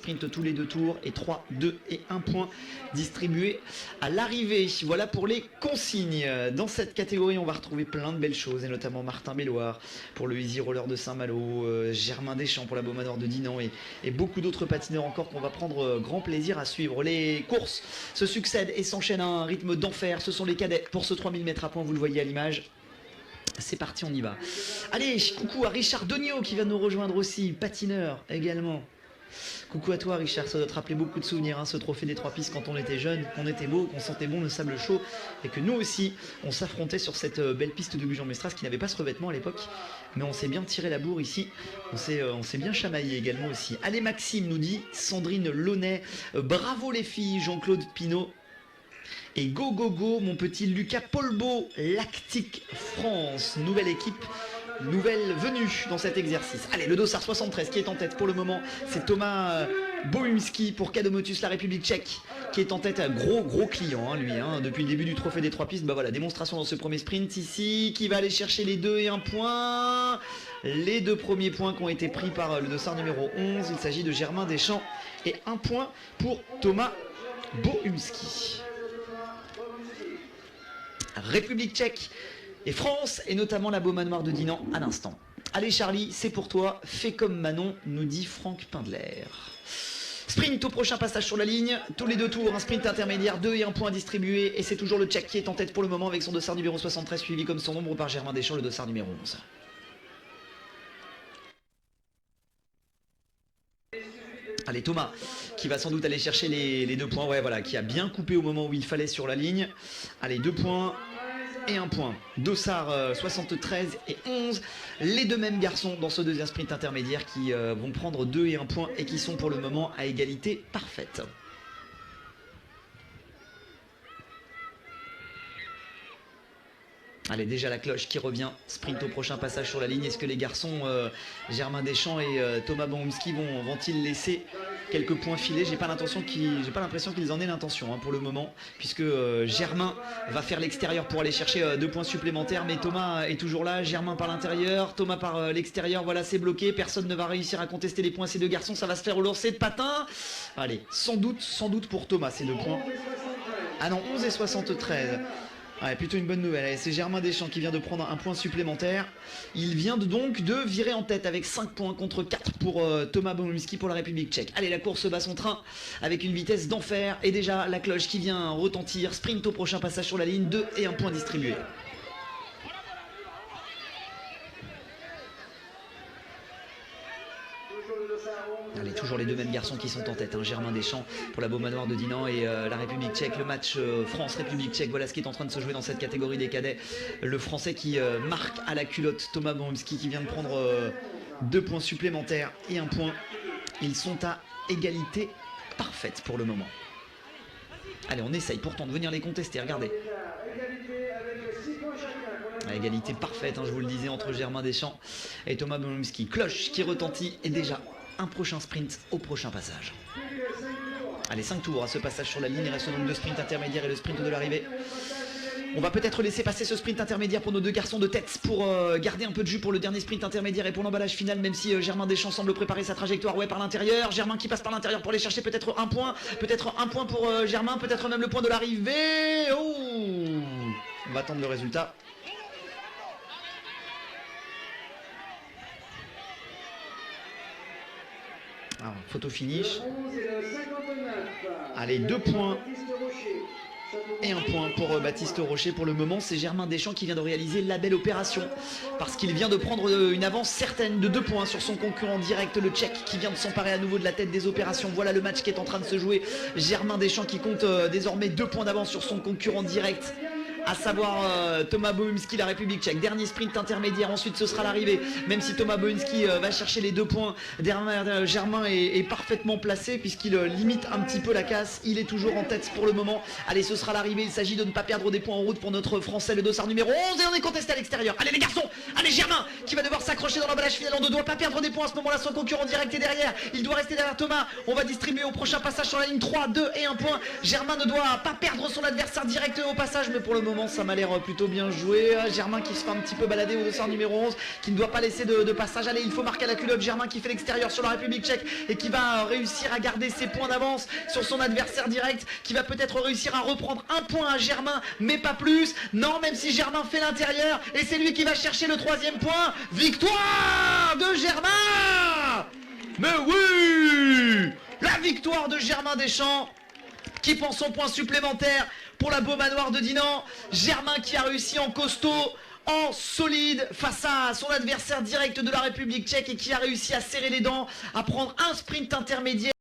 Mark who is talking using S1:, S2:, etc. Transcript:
S1: sprint tous les 2 tours et 3, 2 et 1 point distribués à l'arrivée. Voilà pour les consignes. Dans cette catégorie, on va retrouver plein de belles choses, et notamment Martin Belloir pour le Easy Roller de Saint-Malo, Germain Deschamps pour la Beaumanoir de Dinan et beaucoup d'autres patineurs encore qu'on va prendre grand plaisir à suivre. Les courses se succèdent et s'enchaînent à un rythme d'enfer. Ce sont les cadets pour ce 3000 mètres à points, vous le voyez à l'image. C'est parti, on y va. Allez, coucou à Richard Dogno qui va nous rejoindre aussi, patineur également. Coucou à toi Richard, ça doit te rappeler beaucoup de souvenirs, hein, ce trophée des 3 pistes quand on était jeune, qu'on était beau, qu'on sentait bon le sable chaud, et que nous aussi, on s'affrontait sur cette belle piste de Gujan-Mestras qui n'avait pas ce revêtement à l'époque, mais on s'est bien tiré la bourre ici, on s'est bien chamaillé également aussi. Allez Maxime, nous dit Sandrine Launay, bravo les filles, Jean-Claude Pinault. Et go go go mon petit Lucas Polbo, Lactique France, nouvelle équipe, nouvelle venue dans cet exercice. Allez, le dossard 73 qui est en tête pour le moment, c'est Thomas Bohumski pour Kadomotus, la République tchèque, qui est en tête, un gros client, hein, lui, hein, depuis le début du trophée des 3 pistes. Bah voilà, démonstration dans ce premier sprint ici, qui va aller chercher les 2 et 1 point. Les 2 premiers points qui ont été pris par le dossard numéro 11, il s'agit de Germain Deschamps, et 1 point pour Thomas Bohumski. République tchèque et France, et notamment la Beaumanoir de Dinan à l'instant. Allez Charlie, c'est pour toi, fais comme Manon, nous dit Franck Pindler. Sprint au prochain passage sur la ligne, tous les 2 tours, un sprint intermédiaire, 2 et 1 point distribué, et c'est toujours le Tchèque qui est en tête pour le moment avec son dossard numéro 73, suivi comme son ombre par Germain Deschamps, le dossard numéro 11. Allez Thomas, qui va sans doute aller chercher les 2 points, ouais voilà, qui a bien coupé au moment où il fallait sur la ligne. Allez, 2 points et 1 point. Dossard 73 et 11, les 2 mêmes garçons dans ce deuxième sprint intermédiaire qui vont prendre 2 et 1 point et qui sont pour le moment à égalité parfaite. Allez, déjà la cloche qui revient, sprint au prochain passage sur la ligne. Est-ce que les garçons Germain Deschamps et Thomas Bohumski vont-ils laisser quelques points filés? J'ai pas l'impression qu'ils en aient l'intention, hein, pour le moment, puisque Germain va faire l'extérieur pour aller chercher 2 points supplémentaires, mais Thomas est toujours là, Germain par l'intérieur, Thomas par l'extérieur, voilà, c'est bloqué, personne ne va réussir à contester les points, ces 2 garçons, ça va se faire au lancer de patin. Allez, sans doute pour Thomas ces 2 points. Ah non, 11 et 73. Ouais, plutôt une bonne nouvelle. C'est Germain Deschamps qui vient de prendre un point supplémentaire. Il vient donc de virer en tête avec 5 points contre 4 pour Thomas Bohumski pour la République tchèque. Allez, la course bat son train avec une vitesse d'enfer. Et déjà la cloche qui vient retentir. Sprint au prochain passage sur la ligne. 2 et 1 point distribué. Allez, toujours les 2 mêmes garçons qui sont en tête, hein. Germain Deschamps pour la Beaumanoir de Dinan et la République tchèque. Le match France-République tchèque, voilà ce qui est en train de se jouer dans cette catégorie des cadets. Le Français qui marque à la culotte, Thomas Bohumski, qui vient de prendre 2 points supplémentaires et 1 point. Ils sont à égalité parfaite pour le moment. Allez, on essaye pourtant de venir les contester, regardez. À égalité parfaite, hein, je vous le disais, entre Germain Deschamps et Thomas Bohumski. Cloche qui retentit et déjà un prochain sprint au prochain passage. Allez, 5 tours à ce passage sur la ligne. Il reste donc 2 sprints intermédiaires et le sprint de l'arrivée. On va peut-être laisser passer ce sprint intermédiaire pour nos 2 garçons de tête pour garder un peu de jus pour le dernier sprint intermédiaire et pour l'emballage final, même si Germain Deschamps semble préparer sa trajectoire, ouais, par l'intérieur. Germain qui passe par l'intérieur pour aller chercher peut-être un point pour Germain, peut-être même le point de l'arrivée. Oh, on va attendre le résultat. Alors, photo finish. Allez, 2 points et 1 point pour Baptiste Rocher. Pour le moment, c'est Germain Deschamps qui vient de réaliser la belle opération, parce qu'il vient de prendre une avance certaine de 2 points sur son concurrent direct, le Tchèque, qui vient de s'emparer à nouveau de la tête des opérations. Voilà le match qui est en train de se jouer. Germain Deschamps qui compte désormais 2 points d'avance sur son concurrent direct, à savoir Thomas Bohumski, la République tchèque. Dernier sprint intermédiaire, ensuite ce sera l'arrivée. Même si Thomas Bohumski va chercher les 2 points, Germain est parfaitement placé puisqu'il limite un petit peu la casse. Il est toujours en tête pour le moment. Allez, ce sera l'arrivée. Il s'agit de ne pas perdre des points en route pour notre Français, le dossard numéro 11. Et on est contesté à l'extérieur. Allez les garçons, allez Germain qui va devoir s'accrocher dans l'emballage final. On ne doit pas perdre des points à ce moment-là. Son concurrent direct est derrière. Il doit rester derrière Thomas. On va distribuer au prochain passage sur la ligne 3, 2 et 1 point. Germain ne doit pas perdre son adversaire direct au passage, mais pour le moment moment ça m'a l'air plutôt bien joué. Germain qui se fait un petit peu balader au dossard numéro 11, qui ne doit pas laisser de passage. Allez, il faut marquer à la culotte. Germain qui fait l'extérieur sur la République tchèque et qui va réussir à garder ses points d'avance sur son adversaire direct, qui va peut-être réussir à reprendre un point à Germain, mais pas plus. Non, même si Germain fait l'intérieur, et c'est lui qui va chercher le 3e point. Victoire de Germain! Mais oui! La victoire de Germain Deschamps, qui prend son point supplémentaire pour la Beaumanoire de Dinan. Germain qui a réussi en costaud, en solide, face à son adversaire direct de la République tchèque, et qui a réussi à serrer les dents, à prendre un sprint intermédiaire.